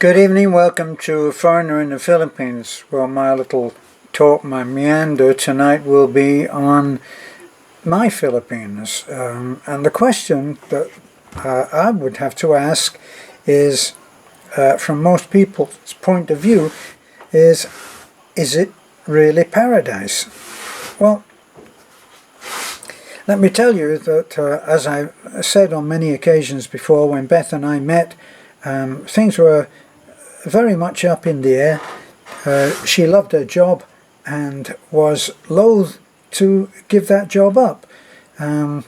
Good evening, welcome to Foreigner in the Philippines. Well, my little talk, my meander tonight will be on my Philippines. And the question that I would have to ask is, from most people's point of view, is it really paradise? Well, let me tell you that, as I've said on many occasions before, when Beth and I met, things were very much up in the air. She loved her job and was loath to give that job up. And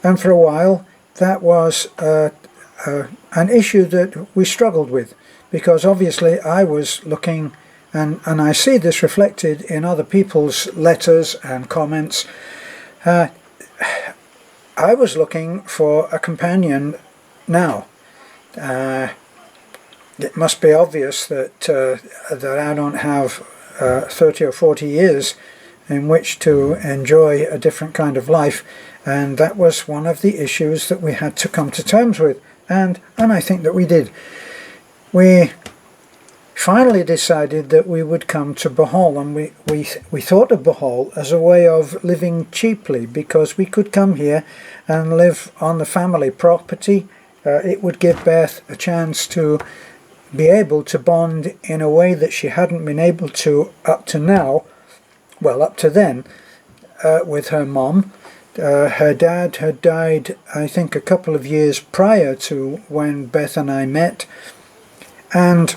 for a while that was an issue that we struggled with, because obviously I was looking, and I see this reflected in other people's letters and comments, I was looking for a companion now. It must be obvious that that I don't have 30 or 40 years in which to enjoy a different kind of life, and that was one of the issues that we had to come to terms with, and I think that we did. We finally decided that we would come to Bohol, and we thought of Bohol as a way of living cheaply, because we could come here and live on the family property. It would give Beth a chance to be able to bond in a way that she hadn't been able to up to now, well, up to then, with her mom. Her dad had died, I think, a couple of years prior to when Beth and I met. And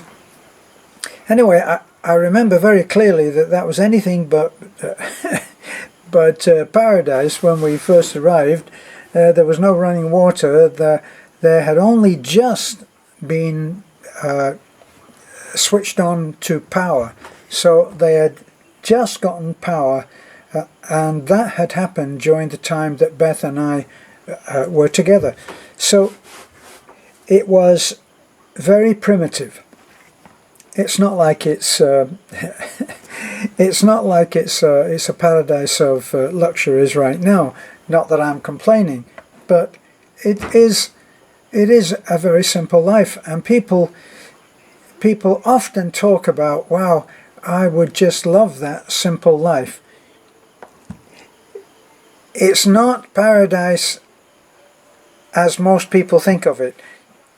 anyway, I remember very clearly that that was anything but paradise when we first arrived. There was no running water. There had only just been switched on to power, so they had just gotten power, and that had happened during the time that Beth and I were together. So it was very primitive. It's not like it's it's not like it's a paradise of luxuries right now. Not that I'm complaining, but it is a very simple life, and people often talk about, wow, I would just love that simple life. It's not paradise as most people think of it.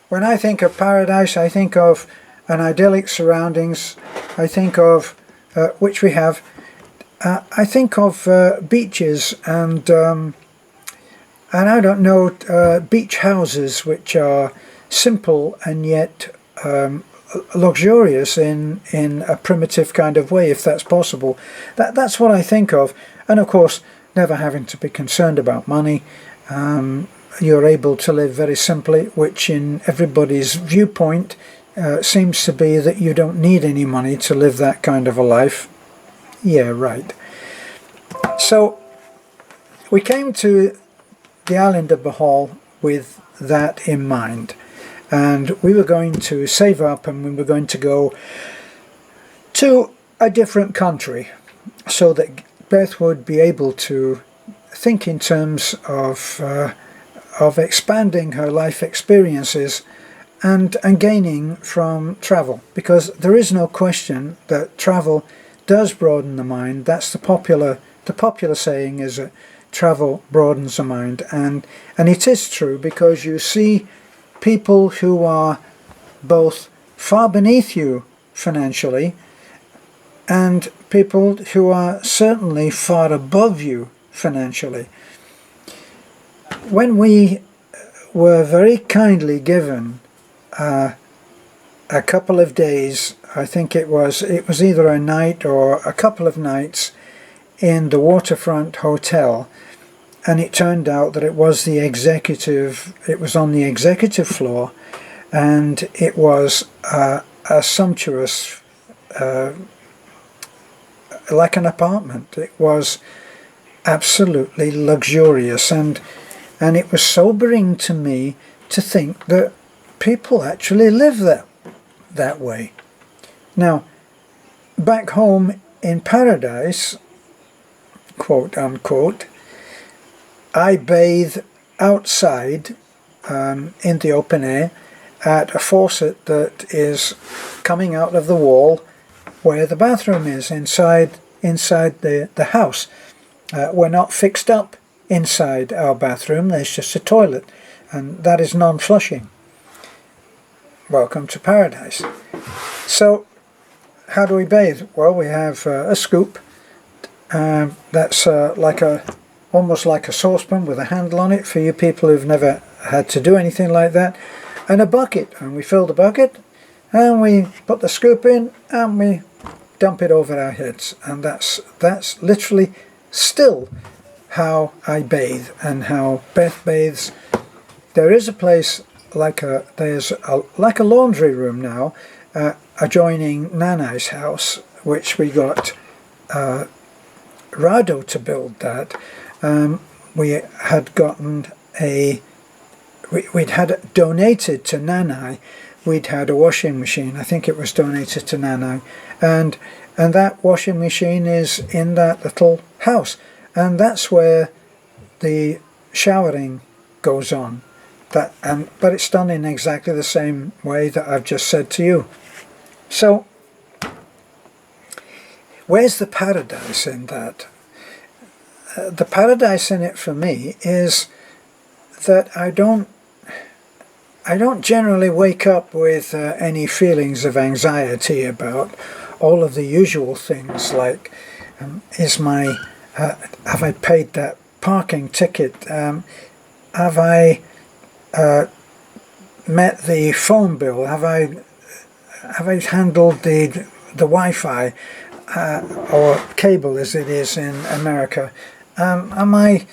When I think of paradise, I think of an idyllic surroundings. I think of, which we have, I think of beaches and I don't know, beach houses which are simple and yet luxurious in a primitive kind of way, if that's possible. That's what I think of. And of course, never having to be concerned about money. You're able to live very simply, which in everybody's viewpoint seems to be that you don't need any money to live that kind of a life. Yeah, right. So we came to the island of Bohol with that in mind, and we were going to save up, and we were going to go to a different country so that Beth would be able to think in terms of expanding her life experiences and gaining from travel, because there is no question that travel does broaden the mind. That's the popular saying, is that travel broadens the mind, and it is true, because you see people who are both far beneath you financially and people who are certainly far above you financially. When we were very kindly given a couple of days, I think it was either a night or a couple of nights in the waterfront hotel, and it turned out that it was on the executive floor, and it was a sumptuous, like an apartment. It was absolutely luxurious, and it was sobering to me to think that people actually live that way. Now, back home in paradise, quote unquote, I bathe outside in the open air, at a faucet that is coming out of the wall where the bathroom is, inside the house. We're not fixed up inside our bathroom, there's just a toilet, and that is non-flushing. Welcome to paradise. So how do we bathe? Well, we have a scoop that's almost like a saucepan with a handle on it for you people who've never had to do anything like that, and a bucket, and we fill the bucket and we put the scoop in and we dump it over our heads, and that's literally still how I bathe and how Beth bathes. There is a place like a laundry room now adjoining Nana's house, which we got Rado to build that. We had gotten we'd had donated to Nana. We'd had a washing machine. I think it was donated to Nana, and that washing machine is in that little house, and that's where the showering goes on. But it's done in exactly the same way that I've just said to you. So where's the paradise in that? The paradise in it for me is that I don't generally wake up with any feelings of anxiety about all of the usual things like have I paid that parking ticket? Have I met the phone bill? Have I handled the Wi-Fi or cable as it is in America? Am I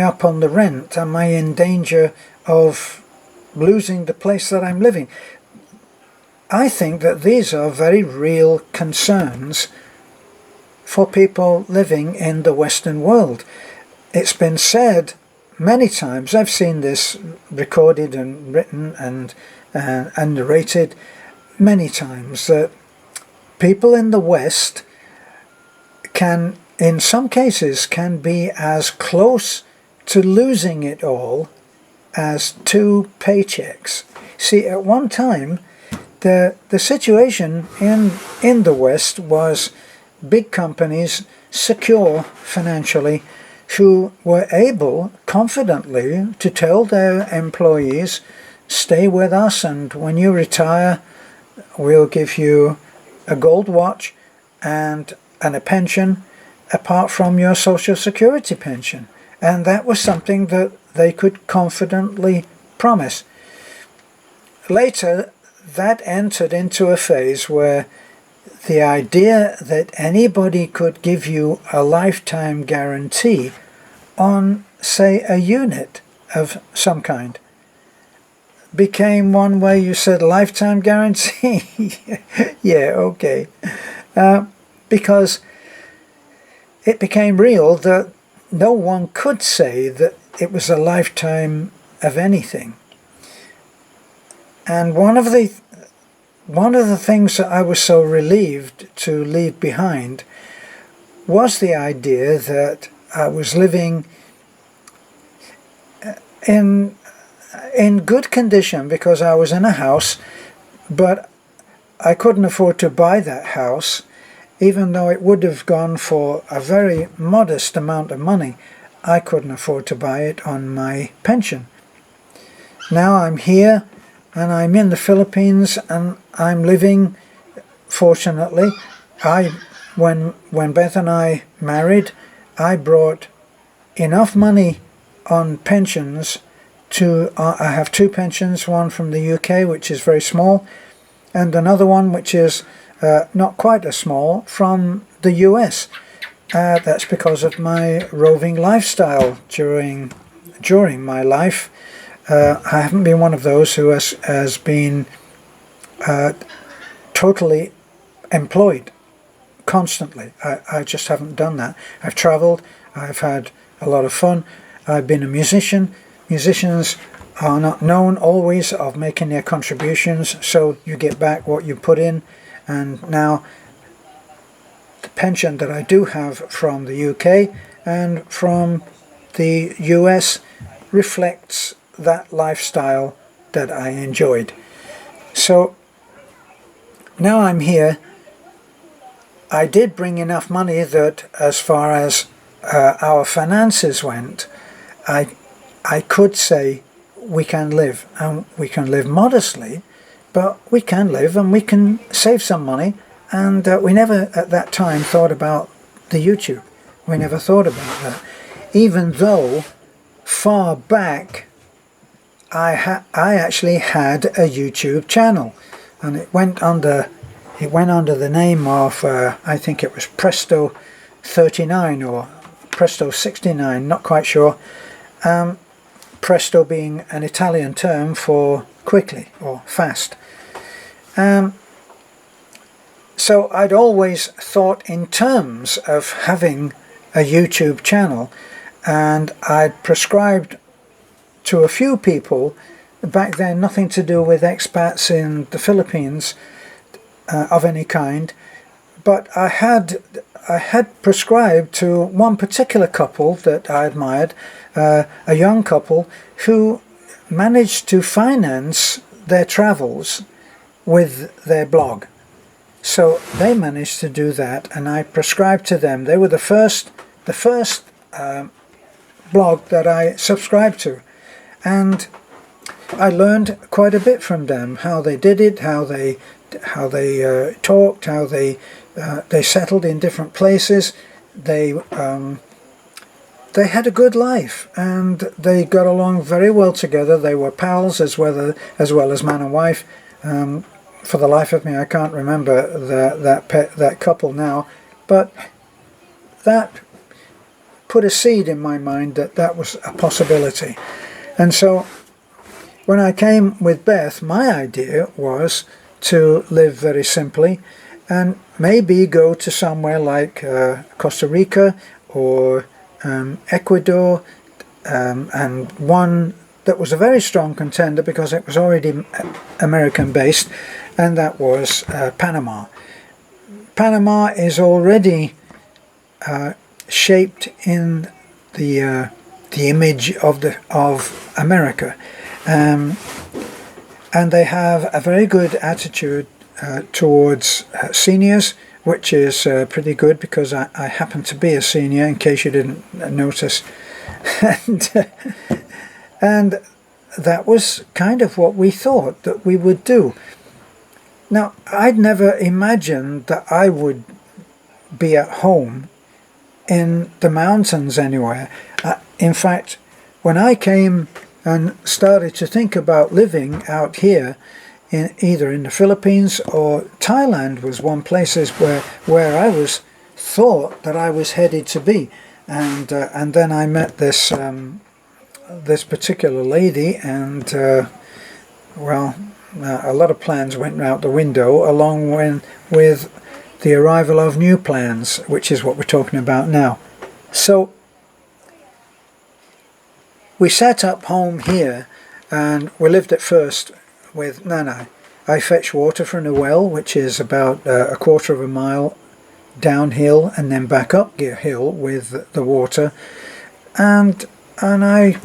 up on the rent? Am I in danger of losing the place that I'm living? I think that these are very real concerns for people living in the Western world. It's been said many times, I've seen this recorded and written and narrated many times, that people in the West can, in some cases, can be as close to losing it all as 2 paychecks. See, at one time, the situation in the West was big companies, secure financially, who were able confidently to tell their employees, stay with us, and when you retire, we'll give you a gold watch and a pension apart from your Social Security pension. And that was something that they could confidently promise. Later, that entered into a phase where the idea that anybody could give you a lifetime guarantee on, say, a unit of some kind became one where you said, lifetime guarantee? Yeah, okay. Because it became real that no one could say that it was a lifetime of anything. And one of the things that I was so relieved to leave behind was the idea that I was living in good condition, because I was in a house, but I couldn't afford to buy that house, even though it would have gone for a very modest amount of money. I couldn't afford to buy it on my pension. Now I'm here, and I'm in the Philippines, and I'm living, fortunately, when Beth and I married, I brought enough money on pensions to, I have 2 pensions, one from the UK, which is very small, and another one which is not quite as small, from the US. That's because of my roving lifestyle during my life. I haven't been one of those who has been totally employed constantly. I just haven't done that. I've traveled, I've had a lot of fun, I've been a musician. Musicians are not known always of making their contributions, so you get back what you put in, and now the pension that I do have from the UK and from the US reflects that lifestyle that I enjoyed. So now I'm here. I did bring enough money that as far as our finances went, I could say we can live, and we can live modestly, but we can live and we can save some money. And we never at that time thought about the YouTube. We never thought about that, even though far back I actually had a YouTube channel, and it went under the name of I think it was Presto 39 or Presto 69, not quite sure. Presto being an Italian term for quickly or fast. So I'd always thought in terms of having a YouTube channel, and I'd prescribed to a few people back then, nothing to do with expats in the Philippines of any kind, but I had prescribed to one particular couple that I admired, a young couple who managed to finance their travels with their blog. So they managed to do that, and I prescribed to them. They were the first blog that I subscribed to, and I learned quite a bit from them, how they did it, how they talked, how they settled in different places. They had a good life, and they got along very well together. They were pals as well as man and wife. For the life of me, I can't remember that couple now, but that put a seed in my mind that was a possibility. And so when I came with Beth, my idea was to live very simply and maybe go to somewhere like Costa Rica or Ecuador, and one that was a very strong contender because it was already American based, and that was Panama. Panama is already shaped in the image of America, and they have a very good attitude towards seniors, which is pretty good because I happen to be a senior, in case you didn't notice. And that was kind of what we thought that we would do. Now, I'd never imagined that I would be at home in the mountains anywhere. In fact, when I came and started to think about living out here, either in the Philippines or Thailand was one places where I was thought that I was headed to be, and then I met this particular lady, and a lot of plans went out the window along with the arrival of new plans, which is what we're talking about now. So we set up home here, and we lived at first with Nana. I fetch water from the well, which is about a quarter of a mile downhill and then back up hill with the water, and I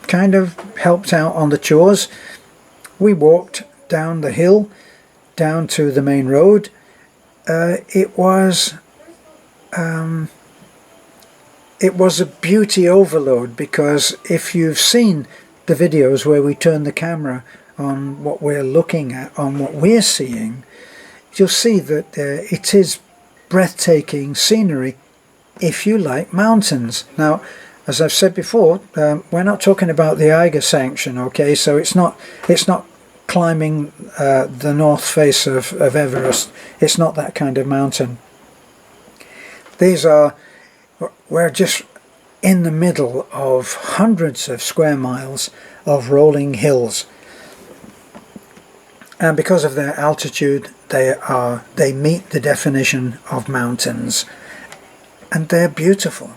kind of helped out on the chores. We walked down the hill down to the main road. It was a beauty overload, because if you've seen the videos where we turn the camera on what we're looking at, on what we're seeing, you'll see that it is breathtaking scenery if you like mountains. Now, as I've said before, we're not talking about the Eiger sanction, okay? So it's not climbing the north face of Everest. It's not that kind of mountain. We're just in the middle of hundreds of square miles of rolling hills, and because of their altitude, they meet the definition of mountains, and they're beautiful.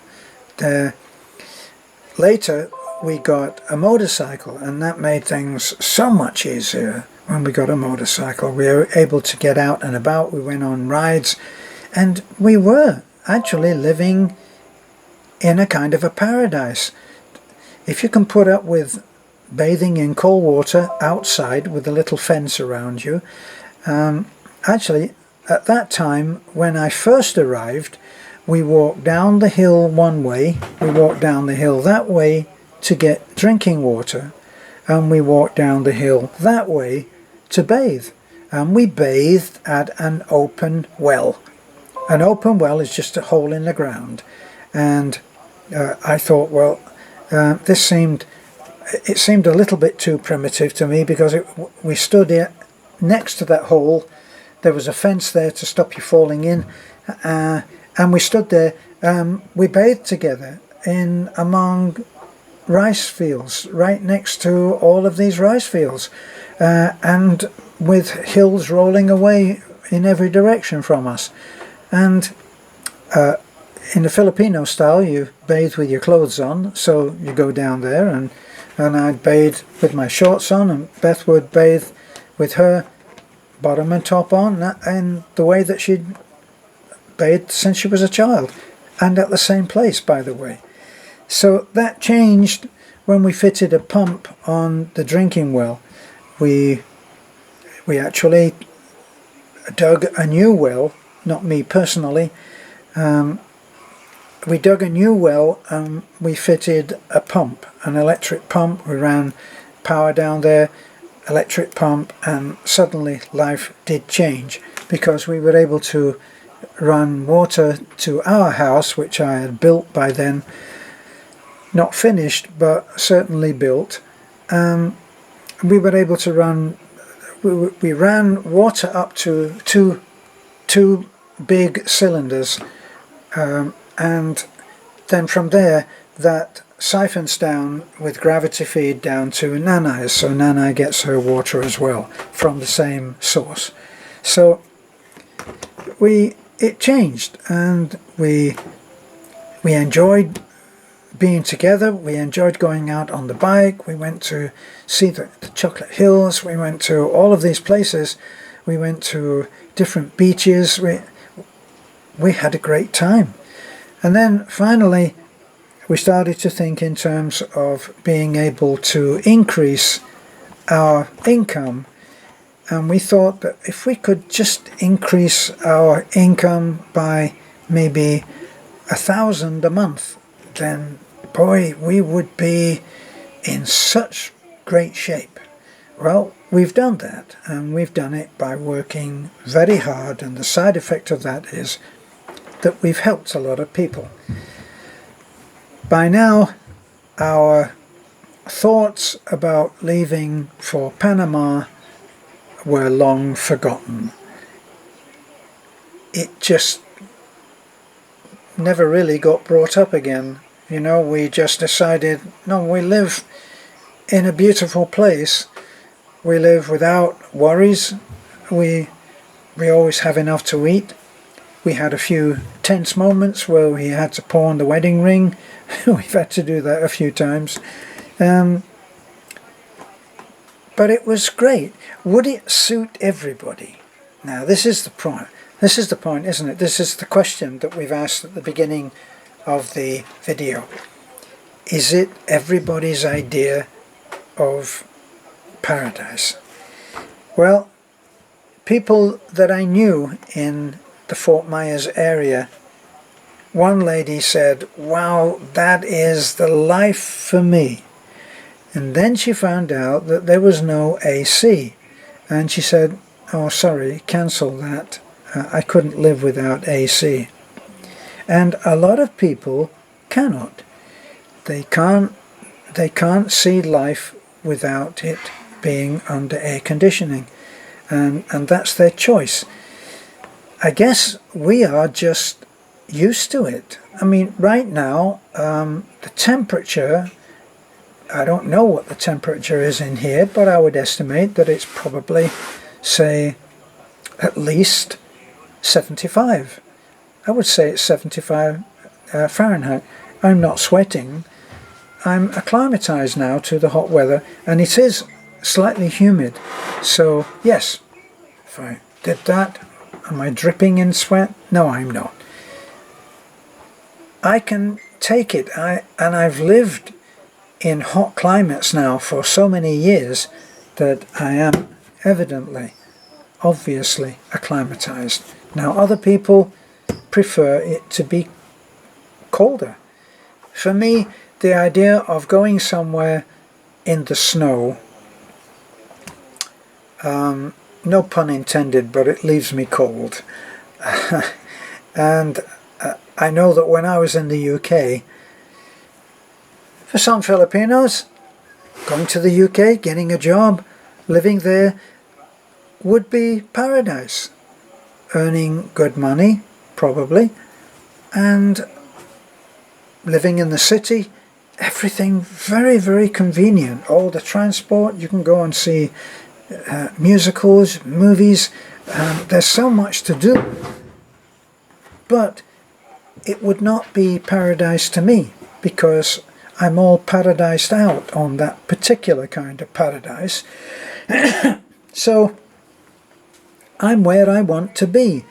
Later we got a motorcycle, and that made things so much easier. When we got a motorcycle, we were able to get out and about. We went on rides, and we were actually living in a kind of a paradise. If you can put up with bathing in cold water outside with a little fence around you. Actually, at that time, when I first arrived, we walked down the hill one way, we walked down the hill that way to get drinking water, and we walked down the hill that way to bathe. And we bathed at an open well. An open well is just a hole in the ground. And I thought, well, it seemed a little bit too primitive to me, because we stood here next to that hole. There was a fence there to stop you falling in, and we stood there. We bathed together in among rice fields, right next to all of these rice fields, and with hills rolling away in every direction from us. And in the Filipino style, you bathe with your clothes on, so you go down there, and I'd bathe with my shorts on, and Beth would bathe with her bottom and top on, and the way that she'd bathed since she was a child, and at the same place, by the way. So that changed when we fitted a pump on the drinking well. We actually dug a new well, not me personally. We dug a new well and we fitted a pump, an electric pump. We ran power down there, electric pump, and suddenly life did change, because we were able to run water to our house, which I had built by then, not finished but certainly built. We were able to run, we ran water up to two big cylinders, and then from there that siphons down with gravity feed down to Nanai's, so Nanai gets her water as well from the same source. So it changed, and we enjoyed being together. We enjoyed going out on the bike. We went to see the Chocolate Hills. We went to all of these places. We went to different beaches. We had a great time. And then finally we started to think in terms of being able to increase our income, and we thought that if we could just increase our income by maybe 1,000 a month, then boy, we would be in such great shape. Well, we've done that, and we've done it by working very hard, and the side effect of that is that we've helped a lot of people. By now, our thoughts about leaving for Panama were long forgotten. It just never really got brought up again. You know, we just decided, no, we live in a beautiful place. We live without worries. We always have enough to eat. We had a few tense moments where we had to pawn the wedding ring. We've had to do that a few times. But it was great. Would it suit everybody? Now, this is the point. This is the point, isn't it? This is the question that we've asked at the beginning of the video. Is it everybody's idea of paradise? Well, people that I knew in the Fort Myers area, one lady said, wow, that is the life for me. And then she found out that there was no AC, and she said, oh, sorry, cancel that. I couldn't live without AC. And a lot of people cannot. They can't see life without it being under air conditioning, and that's their choice. I guess we are just used to it. I mean, right now, the temperature, I don't know what the temperature is in here, but I would estimate that it's probably, say, at least 75. I would say it's 75 Fahrenheit. I'm not sweating. I'm acclimatized now to the hot weather, and it is slightly humid. So, yes, if I did that, am I dripping in sweat? No, I'm not. I can take it, and I've lived in hot climates now for so many years that I am evidently, obviously acclimatized. Now other people prefer it to be colder. For me, the idea of going somewhere in the snow, no pun intended, but it leaves me cold. And I know that when I was in the UK, for some Filipinos, going to the UK, getting a job, living there would be paradise. Earning good money, probably, and living in the city, everything very, very convenient. All the transport, you can go and see musicals, movies, there's so much to do. But it would not be paradise to me, because I'm all paradised out on that particular kind of paradise. So I'm where I want to be.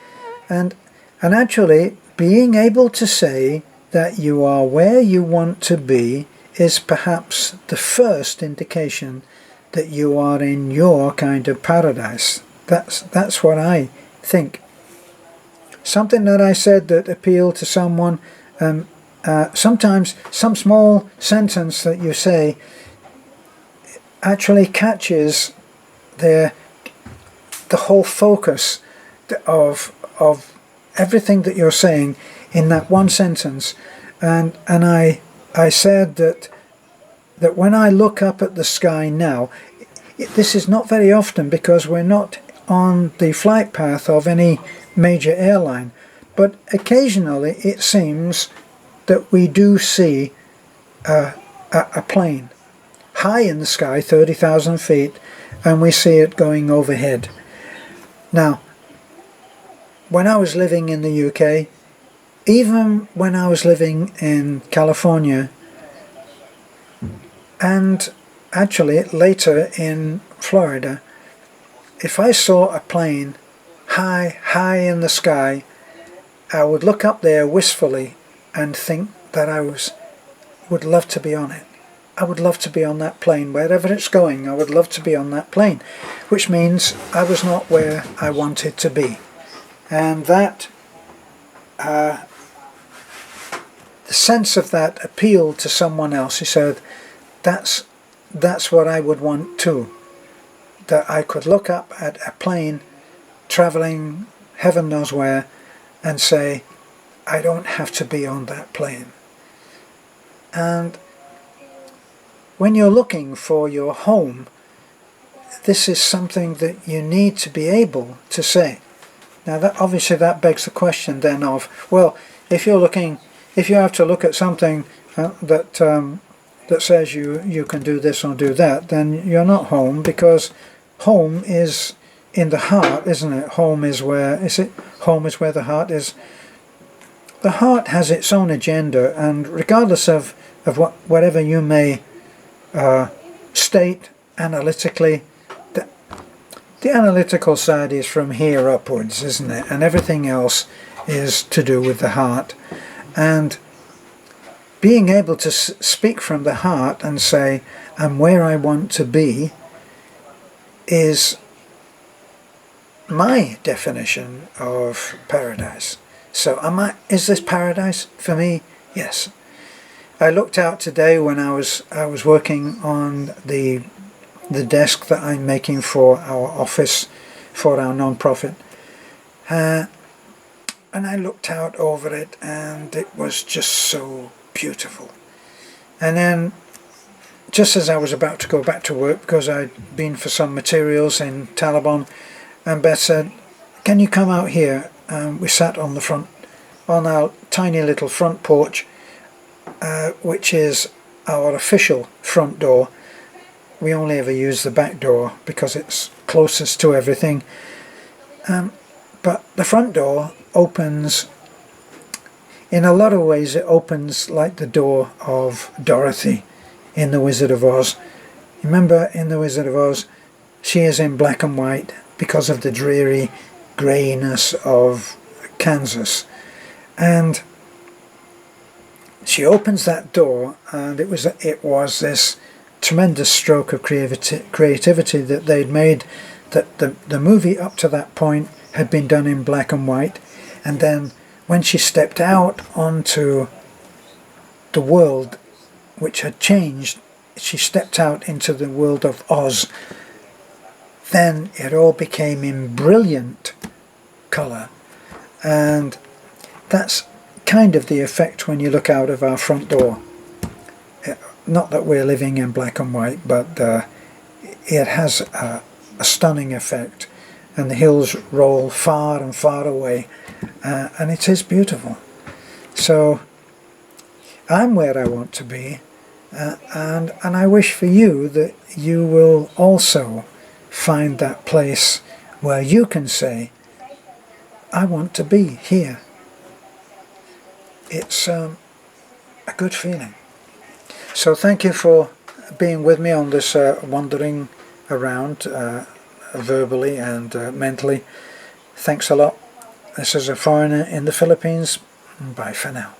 And actually being able to say that you are where you want to be is perhaps the first indication that you are in your kind of paradise. That's what I think. Something that I said that appealed to someone, sometimes some small sentence that you say actually catches the whole focus of everything that you're saying in that one sentence. And I said that when I look up at the sky now, this is not very often because we're not on the flight path of any major airline, but occasionally it seems that we do see a plane high in the sky, 30,000 feet, and we see it going overhead. Now, when I was living in the UK, even when I was living in California, and actually later in Florida, if I saw a plane high in the sky, I would look up there wistfully and think that I would love to be on it. I would love to be on that plane. Wherever it's going, I would love to be on that plane, which means I was not where I wanted to be. And that, the sense of that appealed to someone else. He said, that's what I would want too. That I could look up at a plane traveling heaven knows where and say, I don't have to be on that plane. And when you're looking for your home, this is something that you need to be able to say. Now that obviously that begs the question then of, well, if you have to look at something that says you can do this or do that, then you're not home, because home is in the heart, isn't it? Home is where the heart is. The heart has its own agenda, and regardless of whatever you may state analytically, the analytical side is from here upwards, isn't it? And everything else is to do with the heart. And being able to speak from the heart and say, I'm where I want to be, is my definition of paradise. So is this paradise for me? Yes. I looked out today when I was working on the desk that I'm making for our office, for our non-profit, and I looked out over it, and it was just so beautiful. And then just as I was about to go back to work, because I'd been for some materials in Taliban, and Beth said, can you come out here? We sat on our tiny little front porch, which is our official front door. We only ever use the back door because it's closest to everything. But the front door opens, in a lot of ways it opens like the door of Dorothy in The Wizard of Oz. Remember in The Wizard of Oz, she is in black and white because of the dreary greyness of Kansas. And she opens that door, and it was this tremendous stroke of creativity that they'd made, that the movie up to that point had been done in black and white, and then when she stepped out onto the world, which had changed, she stepped out into the world of Oz, then it all became in brilliant colour. And that's kind of the effect when you look out of our front door. Not that we're living in black and white, but it has a stunning effect, and the hills roll far and far away, and it is beautiful. So I'm where I want to be, and I wish for you that you will also find that place where you can say, I want to be here. It's a good feeling. So thank you for being with me on this wandering around verbally and mentally. Thanks a lot. This is a foreigner in the Philippines. Bye for now.